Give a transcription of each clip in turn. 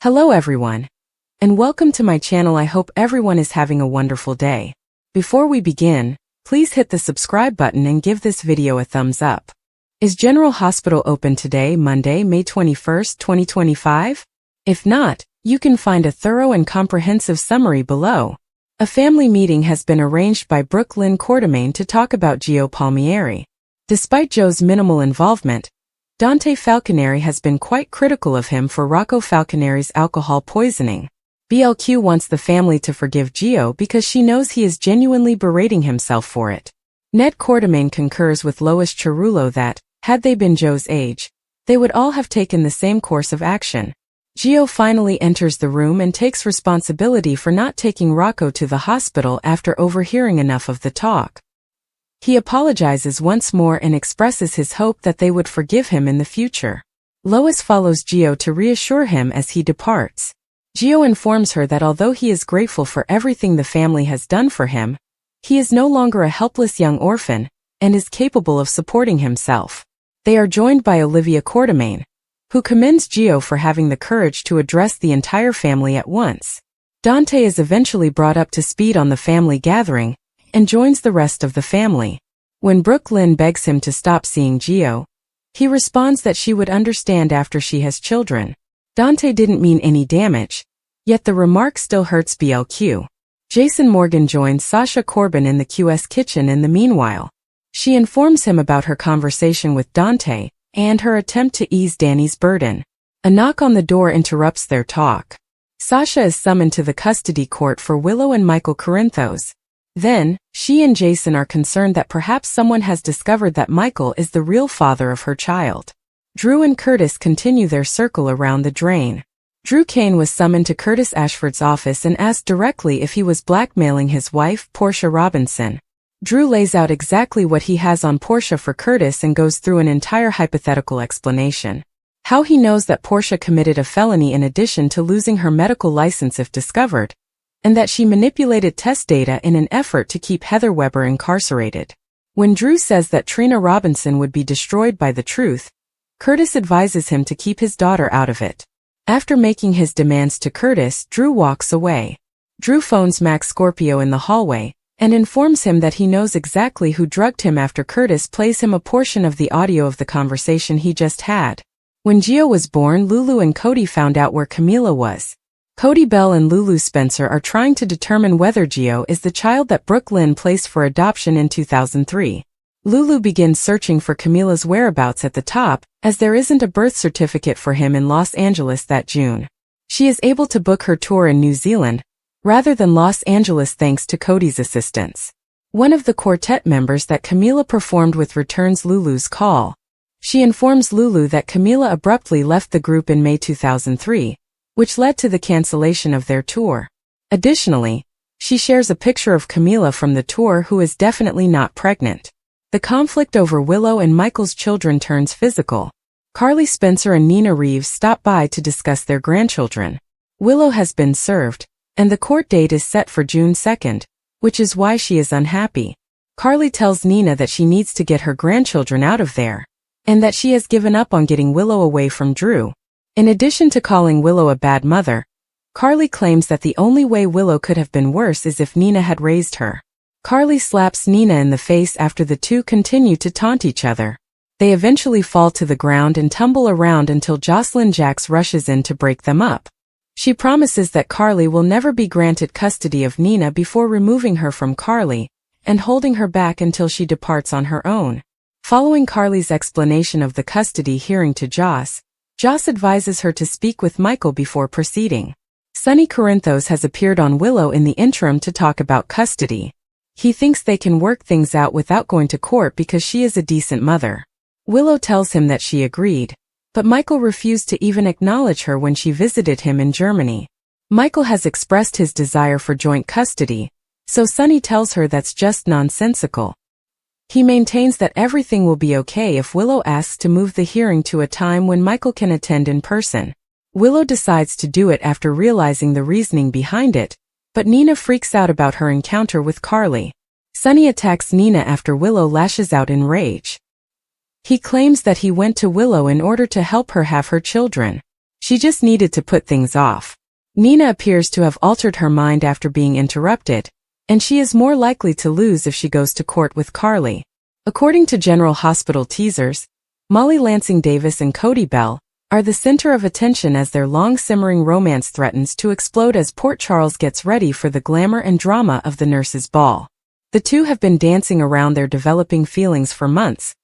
Hello everyone, and welcome to my channel. I hope everyone is having a wonderful day. Before we begin, please hit the subscribe button and give this video a thumbs up. Is General Hospital open today, Monday, May 21st, 2025? If not, you can find a thorough and comprehensive summary below. A family meeting has been arranged by Brooke Lynn Quartermaine to talk about Gio Palmieri. Despite Joe's minimal involvement, Dante Falconeri has been quite critical of him for Rocco Falconeri's alcohol poisoning. BLQ wants the family to forgive Gio because she knows he is genuinely berating himself for it. Ned Quartermaine concurs with Lois Cerullo that, had they been Joe's age, they would all have taken the same course of action. Gio finally enters the room and takes responsibility for not taking Rocco to the hospital after overhearing enough of the talk. He apologizes once more and expresses his hope that they would forgive him in the future. Lois follows Gio to reassure him as he departs. Gio informs her that although he is grateful for everything the family has done for him, he is no longer a helpless young orphan and is capable of supporting himself. They are joined by Olivia Quartermaine, who commends Gio for having the courage to address the entire family at once. Dante is eventually brought up to speed on the family gathering and joins the rest of the family. When Brooke Lynn begs him to stop seeing Gio, he responds that she would understand after she has children. Dante didn't mean any damage, yet the remark still hurts BLQ. Jason Morgan joins Sasha Corbin in the QS kitchen in the meanwhile. She informs him about her conversation with Dante and her attempt to ease Danny's burden. A knock on the door interrupts their talk. Sasha is summoned to the custody court for Willow and Michael Corinthos. Then, she and Jason are concerned that perhaps someone has discovered that Michael is the real father of her child. Drew and Curtis continue their circle around the drain. Drew Kane was summoned to Curtis Ashford's office and asked directly if he was blackmailing his wife, Portia Robinson. Drew lays out exactly what he has on Portia for Curtis and goes through an entire hypothetical explanation. How he knows that Portia committed a felony in addition to losing her medical license if discovered, and that she manipulated test data in an effort to keep Heather Weber incarcerated. When Drew says that Trina Robinson would be destroyed by the truth, Curtis advises him to keep his daughter out of it. After making his demands to Curtis, Drew walks away. Drew phones Max Scorpio in the hallway and informs him that he knows exactly who drugged him after Curtis plays him a portion of the audio of the conversation he just had. When Gio was born, Lulu and Cody found out where Camila was. Cody Bell and Lulu Spencer are trying to determine whether Gio is the child that Brooke Lynn placed for adoption in 2003. Lulu begins searching for Camila's whereabouts at the top, as there isn't a birth certificate for him in Los Angeles that June. She is able to book her tour in New Zealand, rather than Los Angeles thanks to Cody's assistance. One of the quartet members that Camila performed with returns Lulu's call. She informs Lulu that Camila abruptly left the group in May 2003, which led to the cancellation of their tour. Additionally, she shares a picture of Camila from the tour who is definitely not pregnant. The conflict over Willow and Michael's children turns physical. Carly Spencer and Nina Reeves stop by to discuss their grandchildren. Willow has been served, and the court date is set for June 2nd, which is why she is unhappy. Carly tells Nina that she needs to get her grandchildren out of there, and that she has given up on getting Willow away from Drew. In addition to calling Willow a bad mother, Carly claims that the only way Willow could have been worse is if Nina had raised her. Carly slaps Nina in the face after the two continue to taunt each other. They eventually fall to the ground and tumble around until Jocelyn Jacks rushes in to break them up. She promises that Carly will never be granted custody of Nina before removing her from Carly and holding her back until she departs on her own. Following Carly's explanation of the custody hearing to Joss advises her to speak with Michael before proceeding. Sonny Corinthos has appeared on Willow in the interim to talk about custody. He thinks they can work things out without going to court because she is a decent mother. Willow tells him that she agreed, but Michael refused to even acknowledge her when she visited him in Germany. Michael has expressed his desire for joint custody, so Sonny tells her that's just nonsensical. He maintains that everything will be okay if Willow asks to move the hearing to a time when Michael can attend in person. Willow decides to do it after realizing the reasoning behind it, but Nina freaks out about her encounter with Carly. Sonny attacks Nina after Willow lashes out in rage. He claims that he went to Willow in order to help her have her children. She just needed to put things off. Nina appears to have altered her mind after being interrupted, and she is more likely to lose if she goes to court with Carly. According to General Hospital teasers, Molly Lansing Davis and Cody Bell are the center of attention as their long-simmering romance threatens to explode as Port Charles gets ready for the glamour and drama of the nurses' ball. The two have been dancing around their developing feelings for months,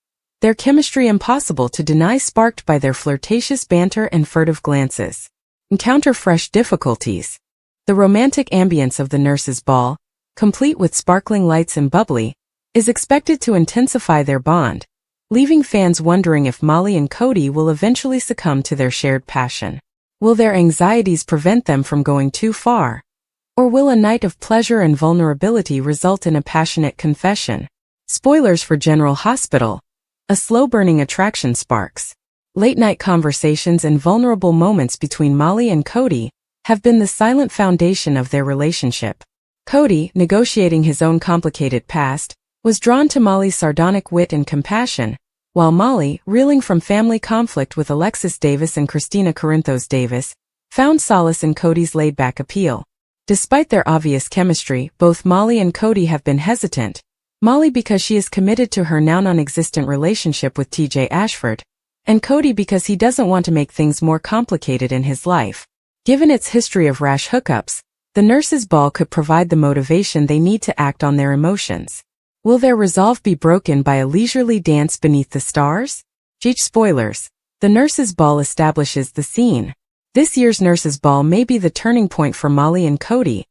their chemistry impossible to deny sparked by their flirtatious banter and furtive glances. Encounter fresh difficulties. The romantic ambience of the nurses' ball, complete with sparkling lights and bubbly, is expected to intensify their bond, leaving fans wondering if Molly and Cody will eventually succumb to their shared passion. Will their anxieties prevent them from going too far? Or will a night of pleasure and vulnerability result in a passionate confession? Spoilers for General Hospital. A slow-burning attraction sparks. Late-night conversations and vulnerable moments between Molly and Cody have been the silent foundation of their relationship. Cody, negotiating his own complicated past, was drawn to Molly's sardonic wit and compassion, while Molly, reeling from family conflict with Alexis Davis and Christina Corinthos Davis, found solace in Cody's laid-back appeal. Despite their obvious chemistry, both Molly and Cody have been hesitant, Molly because she is committed to her now non-existent relationship with TJ Ashford, and Cody because he doesn't want to make things more complicated in his life. Given its history of rash hookups, the nurses' ball could provide the motivation they need to act on their emotions. Will their resolve be broken by a leisurely dance beneath the stars? Spoilers. The nurses' ball establishes the scene. This year's nurses' ball may be the turning point for Molly and Cody,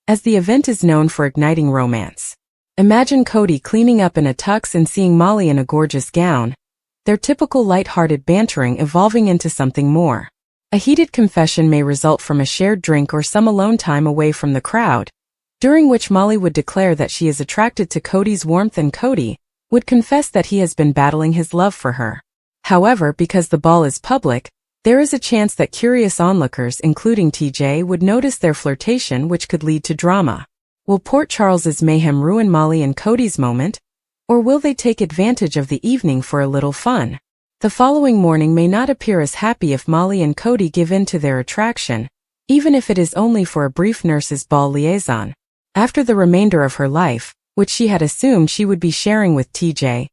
as the event is known for igniting romance. Imagine Cody cleaning up in a tux and seeing Molly in a gorgeous gown, their typical light-hearted bantering evolving into something more. A heated confession may result from a shared drink or some alone time away from the crowd, during which Molly would declare that she is attracted to Cody's warmth and Cody would confess that he has been battling his love for her. However, because the ball is public, there is a chance that curious onlookers, including TJ, would notice their flirtation, which could lead to drama. Will Port Charles's mayhem ruin Molly and Cody's moment, or will they take advantage of the evening for a little fun? The following morning may not appear as happy if Molly and Cody give in to their attraction, even if it is only for a brief nurses' ball liaison. After the remainder of her life, which she had assumed she would be sharing with TJ,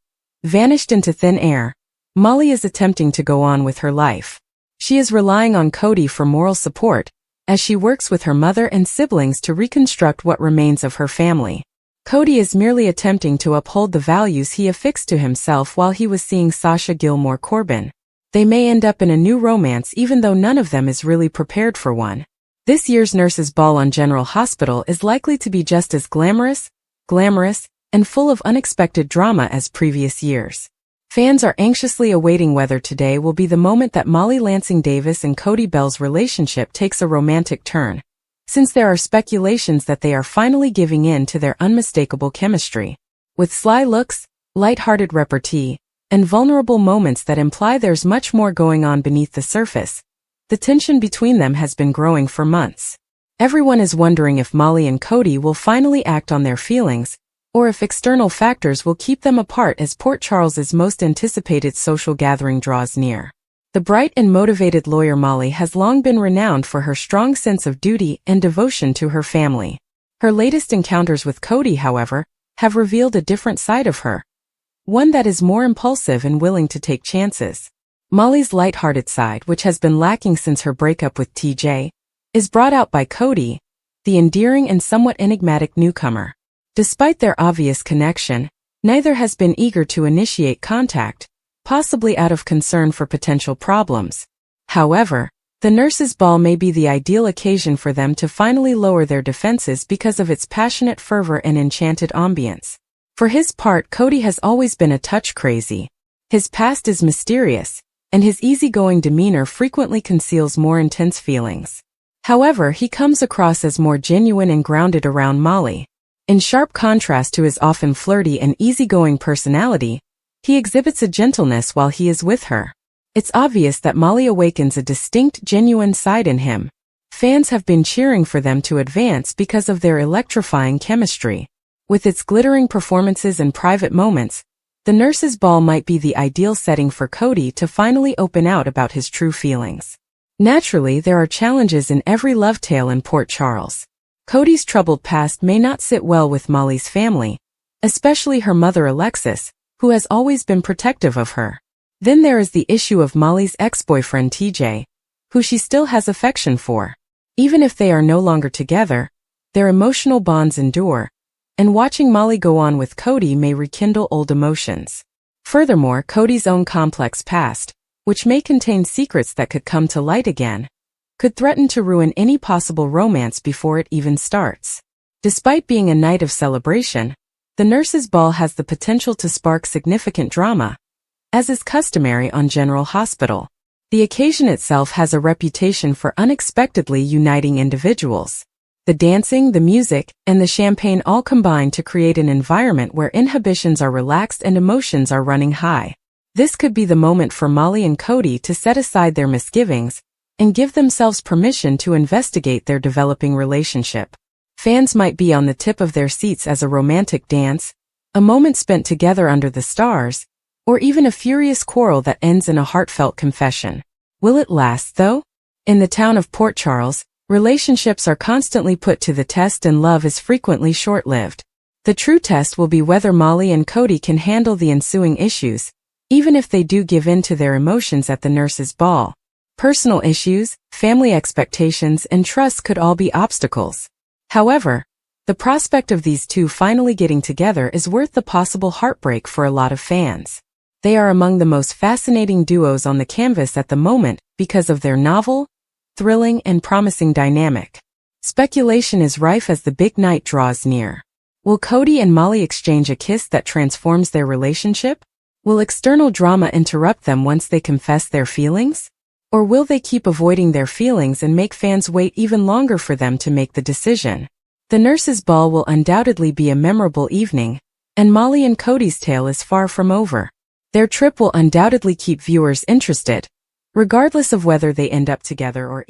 vanished into thin air, Molly is attempting to go on with her life. She is relying on Cody for moral support, as she works with her mother and siblings to reconstruct what remains of her family. Cody is merely attempting to uphold the values he affixed to himself while he was seeing Sasha Gilmore Corbin. They may end up in a new romance even though none of them is really prepared for one. This year's nurses' ball on General Hospital is likely to be just as glamorous, and full of unexpected drama as previous years. Fans are anxiously awaiting whether today will be the moment that Molly Lansing Davis and Cody Bell's relationship takes a romantic turn, since there are speculations that they are finally giving in to their unmistakable chemistry. With sly looks, light-hearted repartee, and vulnerable moments that imply there's much more going on beneath the surface, the tension between them has been growing for months. Everyone is wondering if Molly and Cody will finally act on their feelings, or if external factors will keep them apart as Port Charles's most anticipated social gathering draws near. The bright and motivated lawyer Molly has long been renowned for her strong sense of duty and devotion to her family. Her latest encounters with Cody, however, have revealed a different side of her, one that is more impulsive and willing to take chances. Molly's light-hearted side, which has been lacking since her breakup with TJ, is brought out by Cody, the endearing and somewhat enigmatic newcomer. Despite their obvious connection, neither has been eager to initiate contact, possibly out of concern for potential problems. However, the nurses' ball may be the ideal occasion for them to finally lower their defenses because of its passionate fervor and enchanted ambience. For his part, Cody has always been a touch crazy. His past is mysterious, and his easygoing demeanor frequently conceals more intense feelings. However, he comes across as more genuine and grounded around Molly. In sharp contrast to his often flirty and easygoing personality, he exhibits a gentleness while he is with her. It's obvious that Molly awakens a distinct, genuine side in him. Fans have been cheering for them to advance because of their electrifying chemistry. With its glittering performances and private moments, the nurses' ball might be the ideal setting for Cody to finally open out about his true feelings. Naturally, there are challenges in every love tale in Port Charles. Cody's troubled past may not sit well with Molly's family, especially her mother Alexis, who has always been protective of her. Then there is the issue of Molly's ex-boyfriend TJ, who she still has affection for. Even if they are no longer together, their emotional bonds endure, and watching Molly go on with Cody may rekindle old emotions. Furthermore, Cody's own complex past, which may contain secrets that could come to light again, could threaten to ruin any possible romance before it even starts. Despite being a night of celebration, the nurses' ball has the potential to spark significant drama, as is customary on General Hospital. The occasion itself has a reputation for unexpectedly uniting individuals. The dancing, the music, and the champagne all combine to create an environment where inhibitions are relaxed and emotions are running high. This could be the moment for Molly and Cody to set aside their misgivings and give themselves permission to investigate their developing relationship. Fans might be on the tip of their seats as a romantic dance, a moment spent together under the stars, or even a furious quarrel that ends in a heartfelt confession. Will it last, though? In the town of Port Charles, relationships are constantly put to the test and love is frequently short-lived. The true test will be whether Molly and Cody can handle the ensuing issues, even if they do give in to their emotions at the nurses' ball. Personal issues, family expectations, and trust could all be obstacles. However, the prospect of these two finally getting together is worth the possible heartbreak for a lot of fans. They are among the most fascinating duos on the canvas at the moment because of their novel, thrilling, and promising dynamic. Speculation is rife as the big night draws near. Will Cody and Molly exchange a kiss that transforms their relationship? Will external drama interrupt them once they confess their feelings? Or will they keep avoiding their feelings and make fans wait even longer for them to make the decision? The nurses' ball will undoubtedly be a memorable evening, and Molly and Cody's tale is far from over. Their trip will undoubtedly keep viewers interested, regardless of whether they end up together or